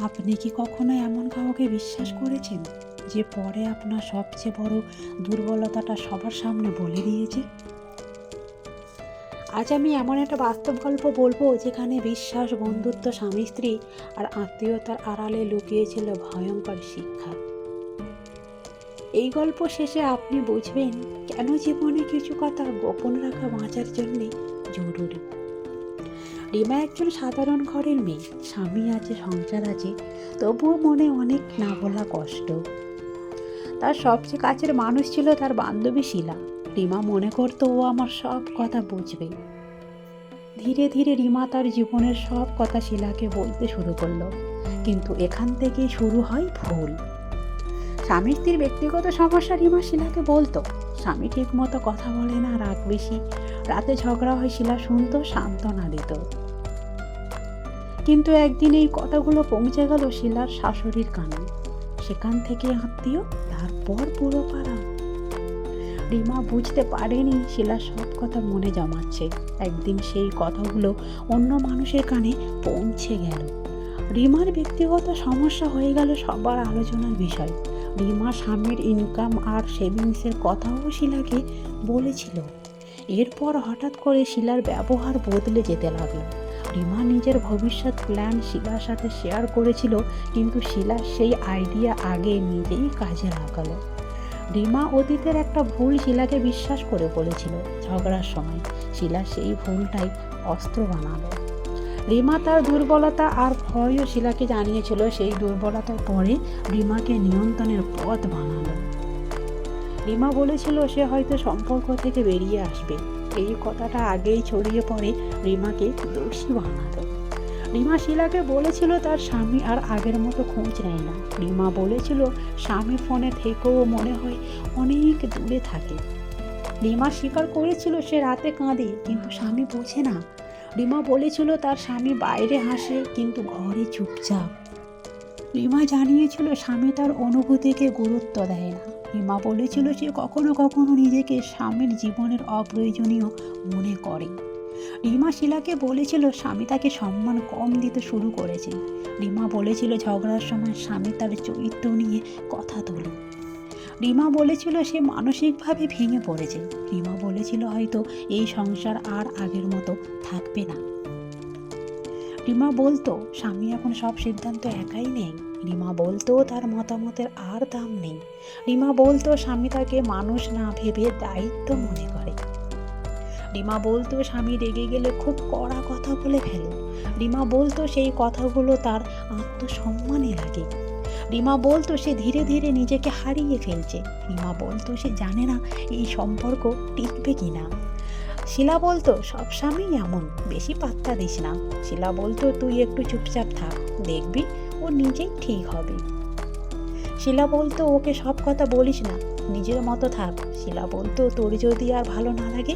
আপনি কি কখনো এমন কাউকে বিশ্বাস করেছেন যে পরে আপনার সবচেয়ে বড় দুর্বলতাটা সবার সামনে বলে দিয়েছে? আজ আমি এমন একটা বাস্তব গল্প বলবো যেখানে বিশ্বাস, বন্ধুত্ব, স্বামী স্ত্রী আর আত্মীয়তার আড়ালে লুকিয়েছিল ভয়ঙ্কর শিক্ষা। এই গল্প শেষে আপনি বুঝবেন কেন জীবনে কিছু কথা গোপন রাখা বাঁচার জন্যে জরুরি। রিমা একজন সাধারণ ঘরের মেয়ে, স্বামী আছে, সংসার আছে, তবুও মনে অনেক না বলা কষ্ট। তার সবচেয়ে কাছের মানুষ ছিল তার বান্ধবী শিলা। রিমা মনে করতো ও আমার সব কথা বুঝবে। ধীরে ধীরে রিমা তার জীবনের সব কথা শিলাকে বলতে শুরু করলো, কিন্তু এখান থেকেই শুরু হয় ভুল। স্বামী স্ত্রীর ব্যক্তিগত সমস্যা রিমা শিলাকে বলতো। স্বামী ঠিক মতো কথা বলে না, রাগ বেশি, রাতে ঝগড়া হয়, শিলা শুনতো, সান্ত্বনা দিত। কিন্তু একদিন এই কথাগুলো পৌঁছে গেল শিলার শাশুড়ির কানে। সেখান থেকে আত্মীয়, তারপর পুরো পাড়া। রিমা বুঝতে পারেনি শিলা সব কথা মনে জমাচ্ছে। একদিন সেই কথাগুলো অন্য মানুষের কানে পৌঁছে গেল। রিমার ব্যক্তিগত সমস্যা হয়ে গেল সবার আলোচনার বিষয়। রিমা স্বামীর ইনকাম আর সেভিংসের কথাও শিলাকে বলেছিল। এরপর হঠাৎ করে শিলার ব্যবহার বদলে যেতে লাগলো। রিমা নিজের ভবিষ্যৎ প্ল্যান শিলার সাথে শেয়ার করেছিল, কিন্তু শিলা সেই আইডিয়া আগে নিজেই কাজে লাগালো। রিমা অতীতের একটা ভুল শিলাকে বিশ্বাস করে বলেছিল। ঝগড়ার সময় শিলা সেই ভুলটাই অস্ত্র বানালো। রিমা তার দুর্বলতা আর ভয়ও শিলাকে জানিয়েছিল। সেই দুর্বলতার পরে রিমাকে নিয়ন্ত্রণের পথ বানালো। রিমা বলেছিল সে হয়তো সম্পর্ক থেকে বেরিয়ে আসবে। এই কথাটা আগেই ছড়িয়ে পড়ে রিমাকে দোষী বানালো। রিমা শিলাকে বলেছিল তার স্বামী আর আগের মতো খোঁজ নেয় না। রিমা বলেছিল স্বামী ফোনে থেকেও মনে হয় অনেক দূরে থাকে। রিমা স্বীকার করেছিল সে রাতে কাঁদে, কিন্তু স্বামী বোঝে না। রিমা বলেছিল তার স্বামী বাইরে হাসে, কিন্তু ঘরে চুপচাপ। রিমা জানিয়েছিল স্বামী তার অনুভূতিকে গুরুত্ব দেয় না। রিমা বলেছিল সে কখনো কখনো নিজেকে স্বামীর জীবনের অপ্রয়োজনীয় মনে করে। রিমা শিলাকে বলেছিল স্বামী তাকে সম্মান কম দিতে শুরু করেছে। রিমা বলেছিল ঝগড়ার সময় স্বামী তার চরিত্র নিয়ে কথা তোলে। রিমা বলেছিল সে মানসিকভাবে ভেঙে পড়েছে। রিমা বলেছিল হয়তো এই সংসার আর আগের মতো থাকবে না। রিমা বলতো স্বামী এখন সব সিদ্ধান্ত একাই নেয়। রিমা বলতো তার মতামতের আর দাম নেই। রিমা বলতো স্বামী তাকে মানুষ না ভেবে দায়িত্ব মনে করে। রিমা বলতো স্বামী রেগে গেলে খুব কড়া কথা বলে ফেলে। রিমা বলতো সেই কথাগুলো তার আত্মসম্মানে লাগে। রিমা বলতো সে ধীরে ধীরে নিজেকে হারিয়ে ফেলছে। রিমা বলতো সে জানে না এই সম্পর্ক টিকবে কিনা। শিলা বলতো সব স্বামী এমন, বেশি পাত্তা দিস না। শিলা বলতো তুই একটু চুপচাপ থাক, দেখবি ও নিজেই ঠিক হবে। শিলা বলতো ওকে সব কথা বলিস না, নিজের মতো থাক। শিলা বলতো তোর যদি আর ভালো না লাগে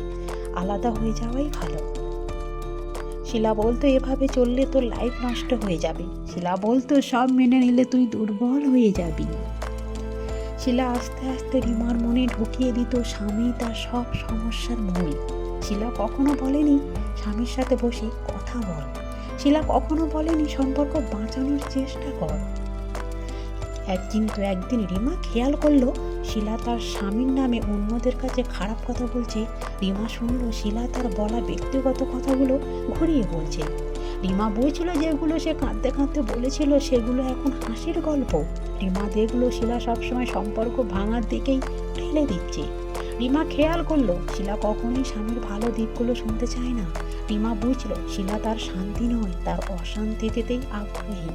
আলাদা হয়ে যাওয়াই ভালো। শিলা বলতো এভাবে চললে তোর লাইফ নষ্ট হয়ে যাবে। শিলা বলতো সব মেনে নিলে তুই দুর্বল হয়ে যাবি। শিলা আস্তে আস্তে রিমার মনে ঢুকিয়ে দিত স্বামী তার সব সমস্যার মূল। শিলা কখনো বলেনি স্বামীর সাথে বসে কথা বল। শিলা কখনো বলেনি সম্পর্ক বাঁচানোর চেষ্টা কর। একদিন রিমা খেয়াল করলো শিলা তার স্বামীর নামে অন্যদের কাছে খারাপ কথা বলছে। রিমা শুনলো শিলা তার বলা ব্যক্তিগত কথাগুলো ঘুরিয়ে বলছে। রিমা বুঝছিল যেগুলো সে কাঁদতে কাঁদতে বলেছিল সেগুলো এখন হাসির গল্প। রিমা দেখলো শিলা সবসময় সম্পর্ক ভাঙার দিকেই ঠেলে দিচ্ছে। রিমা খেয়াল করলো শিলা কখনোই স্বামীর ভালো দিকগুলো শুনতে চায় না। রিমা বুঝলো শিলা তার শান্তি নয়, তার অশান্তিতেই আগ্রহী।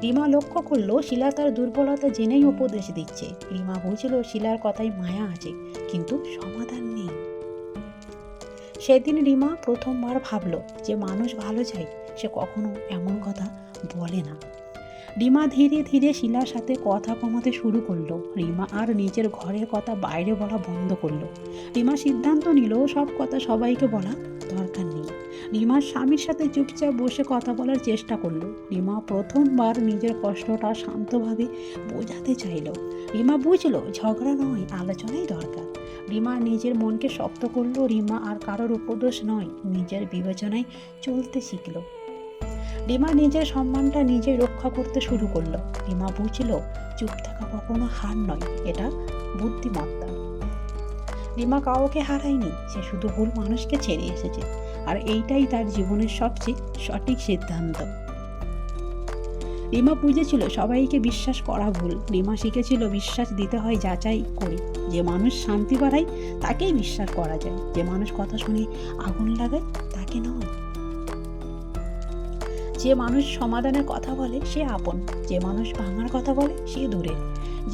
রিমা লক্ষ্য করলো শিলা তার দুর্বলতা জেনেই উপদেশ দিচ্ছে। রিমা বুঝলো শিলার কথায় মায়া আছে, কিন্তু সমাধান নেই। সেদিন রিমা প্রথমবার ভাবলো যে মানুষ ভালো চায় সে কখনো এমন কথা বলে না। রিমা ধীরে ধীরে শিলার সাথে কথা কমাতে শুরু করলো। রিমা আর নিজের ঘরের কথা বাইরে বলা বন্ধ করলো। রিমা সিদ্ধান্ত নিল সব কথা সবাইকে বলা দরকার নেই। রিমার স্বামীর সাথে চুপচাপ বসে কথা বলার চেষ্টা করলো। রিমা প্রথমবার নিজের কষ্টটা শান্তভাবে বোঝাতে চাইলো। রিমা বুঝলো ঝগড়া নয়, আলোচনাই দরকার। রিমা নিজের মনকে শক্ত করলো। রিমা আর কারোর উপদেশ নয়, নিজের বিবেচনায় চলতে শিখলো। রিমা নিজের সম্মানটা নিজে রক্ষা করতে শুরু করলো। রিমা বুঝলো চুপ থাকা কখনো হার নয়, এটা বুদ্ধিমত্তা। রিমা কাউকে হারায়নি, সে শুধু ভুল মানুষকে ছেড়ে এসেছে, আর এইটাই তার জীবনের সবচেয়ে সঠিক সিদ্ধান্ত। রিমা বুঝেছিল সবাইকে বিশ্বাস করা ভুল। রিমা শিখেছিল বিশ্বাস দিতে হয় যাচাই করে। যে মানুষ শান্তি বাড়ায় তাকেই বিশ্বাস করা যায়, যে মানুষ কথা শুনে আগুন লাগায় তাকে নয়। যে মানুষ সমাধানের কথা বলে সে আপন, যে মানুষ ভাঙার কথা বলে সে দূরে,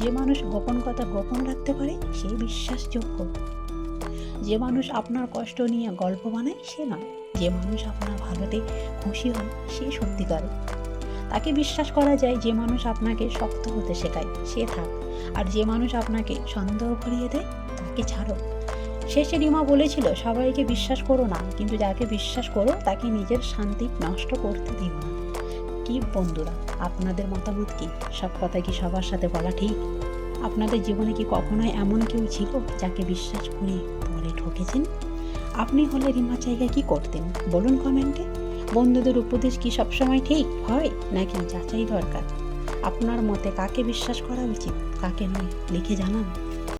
যে মানুষ গোপন কথা গোপন রাখতে পারে সে বিশ্বাসযোগ্য, যে মানুষ আপনার কষ্ট নিয়ে গল্প বানায় সে নয়, যে মানুষ আপনার ভালোতে খুশি হয় সে সত্যিকারের। তাকে বিশ্বাস করা যায়। যে মানুষ আপনাকে শক্ত হতে শেখায় সে থাক, আর যে মানুষ আপনাকে সন্দেহ করিয়ে দেয় তাকে ছাড়ো। শেষে রিমা বলেছিল সবাইকে বিশ্বাস করো না, কিন্তু যাকে বিশ্বাস করো তাকে নিজের শান্তি নষ্ট করতে দিও না। কি বন্ধুরা, আপনাদের মতামত কি? সব কথা কি সবার সাথে বলা ঠিক? আপনাদের জীবনে কি কখনোই এমন কেউ ছিল যাকে বিশ্বাস করে পরে ঠকেছেন? আপনি হলে রিমার জায়গায় কি করতেন বলুন কমেন্টে। বন্ধুদের উপদেশ কি সবসময় ঠিক হয় নাকি যাচাই দরকার? আপনার মতে কাকে বিশ্বাস করা উচিত, কাকে নয় লিখে জানান।